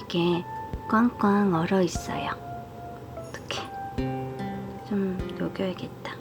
이렇게 꽝꽝 얼어 있어요. 어떡해. 좀 녹여야겠다.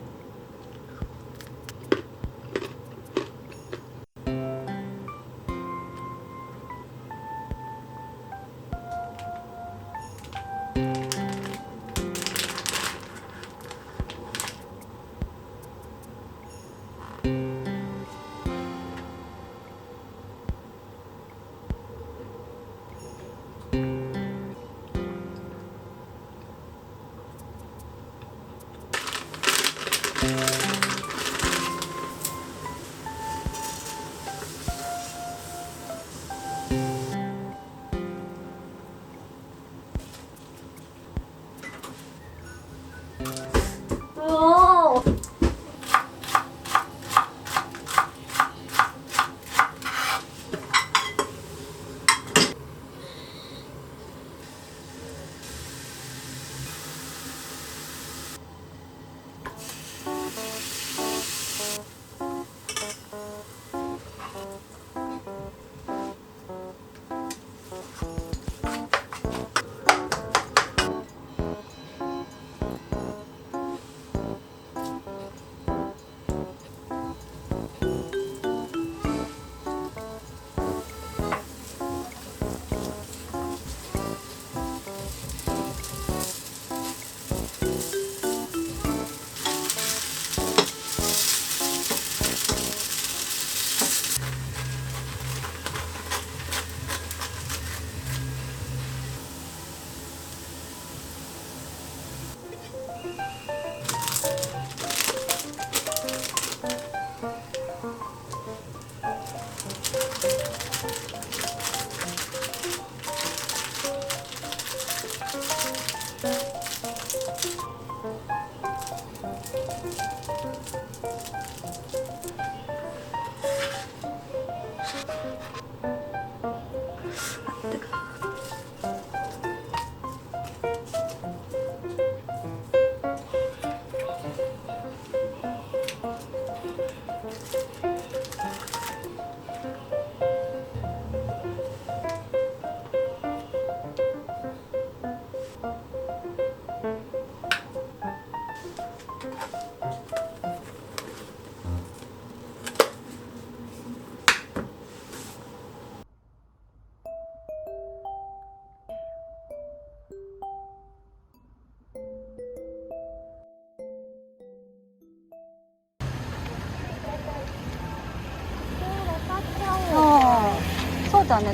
そうだね。や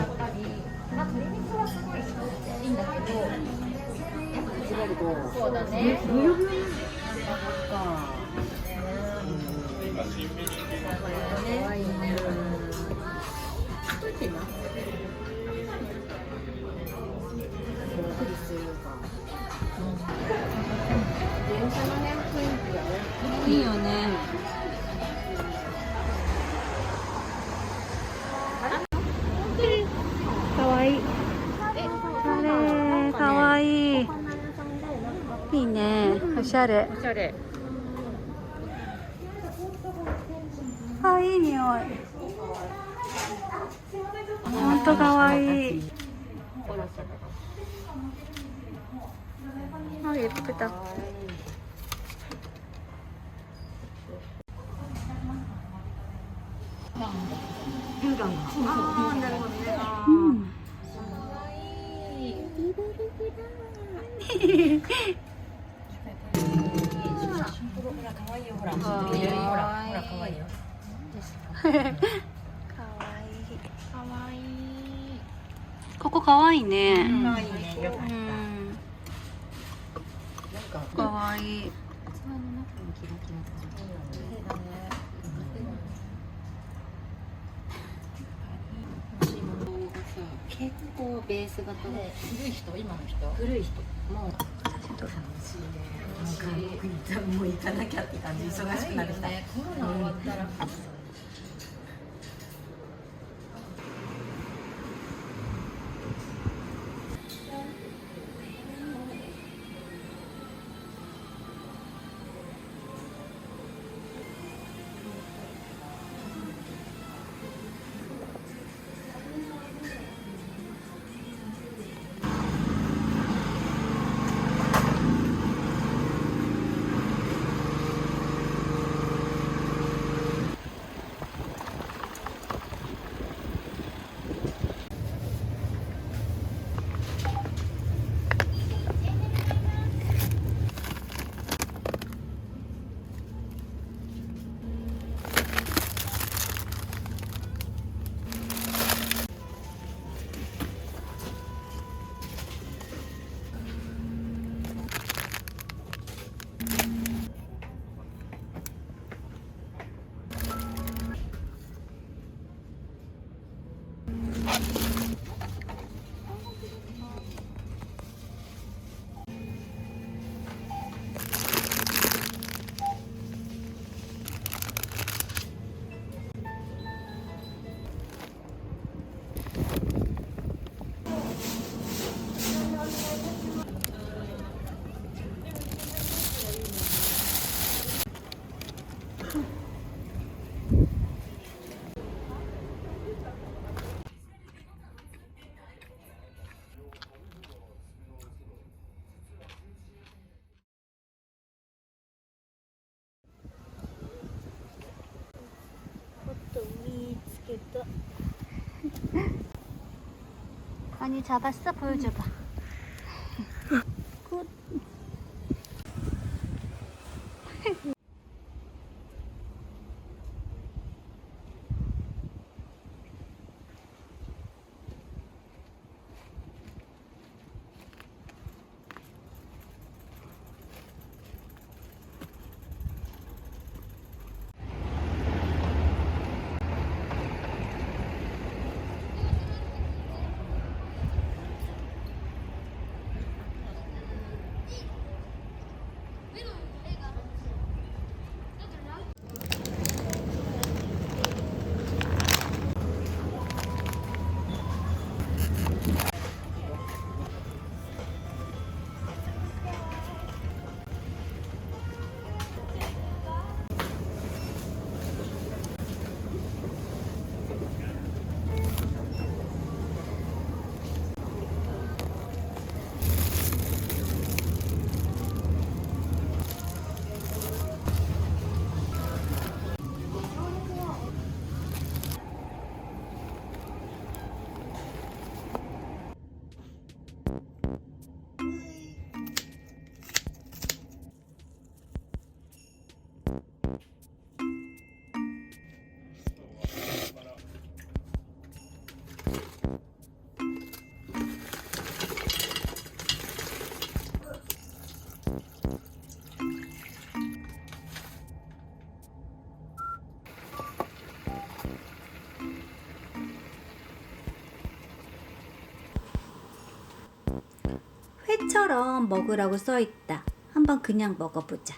っぱり、鶏肉はすごいいいんだけど、そうだね。そっか。可愛いね。作ってな。びっくりするか。電車のね、雰囲気が大きい。いいよね。かわいい。あれ、かわいい。いいね。おしゃれ。おしゃれ。あ、いい匂い。ほんとかわいい。あ、예쁘다。あ、なるほどね。うん。ほら可愛いよほら。ほら可愛いよ。かわいい。ここかわいいね。可愛いね。よかった。かわいい。結構ベースが古い人、今の人。古い人。もう楽しいね。もう韓国にもう行かなきゃって感じ。忙しくなるね。コロナ終わったら。 맛있겠다. 많이 잡았어? 보여줘봐. 굿. 회처럼 먹으라고 써있다. 한번 그냥 먹어보자.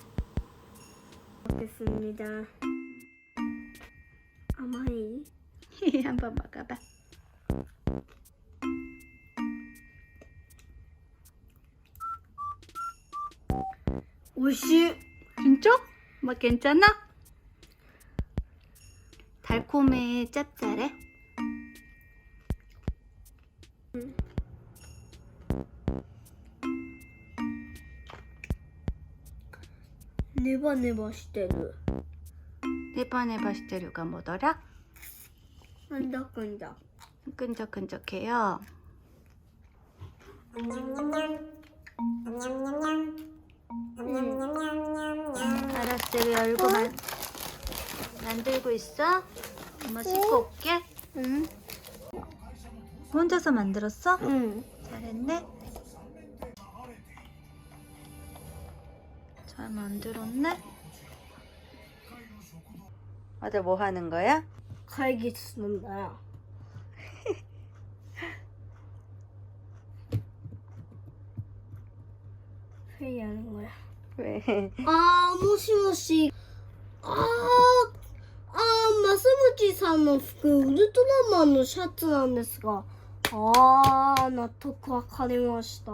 먹겠습니다. 아마이. 한번 먹어봐. 오이시. 진짜? 뭐 괜찮아? 달콤해, 짭짤해? 네바네바 してる. 네바네바 시테류가 뭐더라? 끈적끈적. 끈적끈적해요. 알았어, 열고 만들고 있어? 엄마 씻고 올게. 응? 혼자서 만들었어? 응. 잘했네. 잘 만들었네. 아들 뭐 하는 거야?会議するんだよ. 회의 하는 거야. 왜? 아, もしもし。マスブチさんの服、ウルトラマンのシャツなんですが。納得わかりました。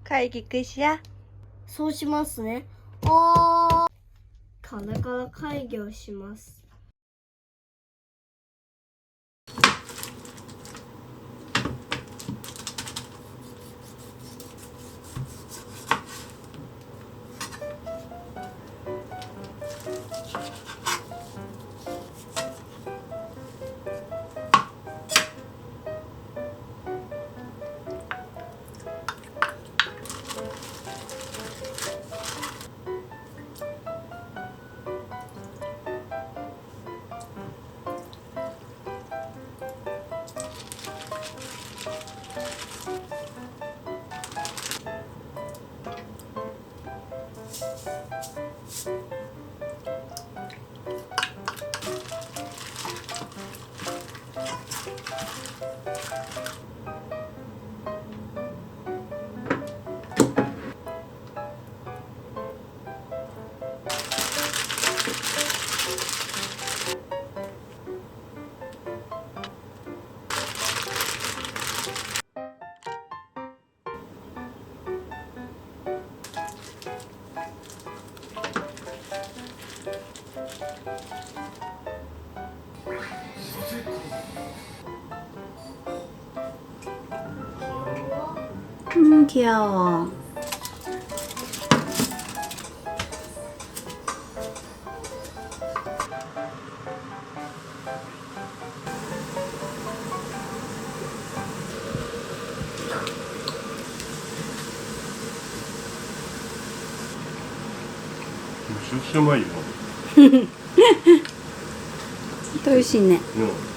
会議끝이야? そうしますね。これから会議をします。귀여워. めちゃくちゃうまいよ。美味しいね。うん。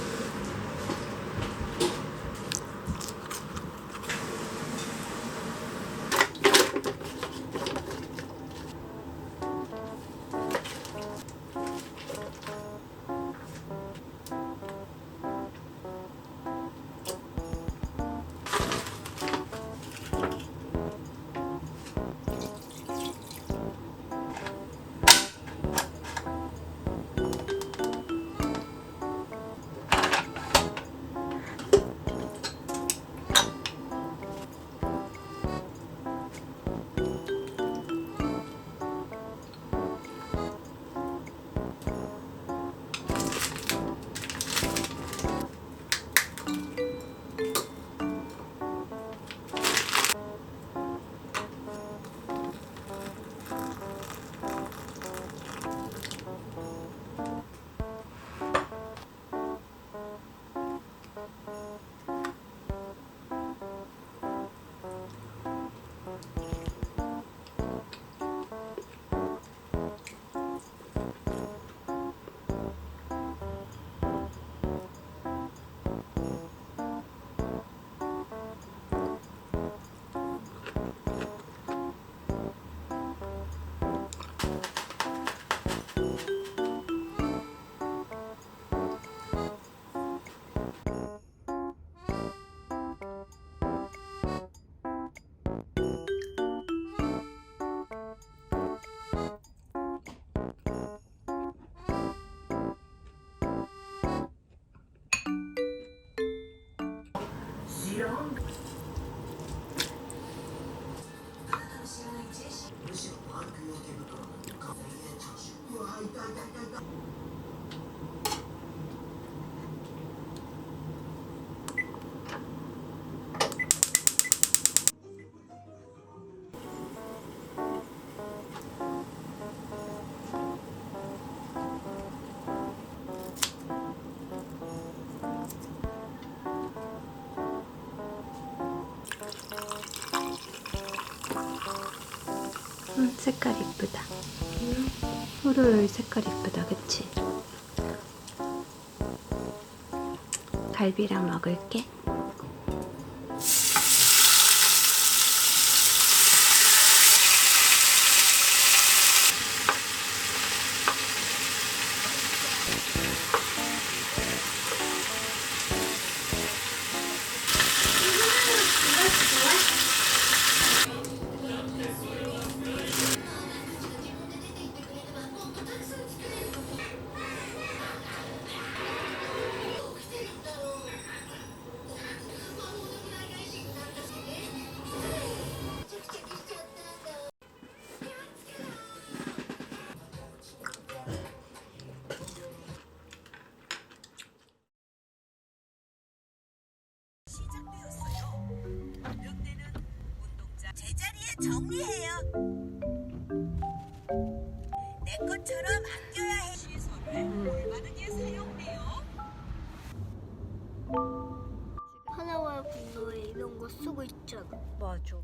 색깔 이쁘다. 호로로이 색깔 이쁘다, 그치? 갈비랑 먹을게. 제자리에 정리해요. 내 것처럼 아껴야 해. 시설에 올바르게 사용해요. 하나와 분노에 이런 거 쓰고 있잖아. 맞아.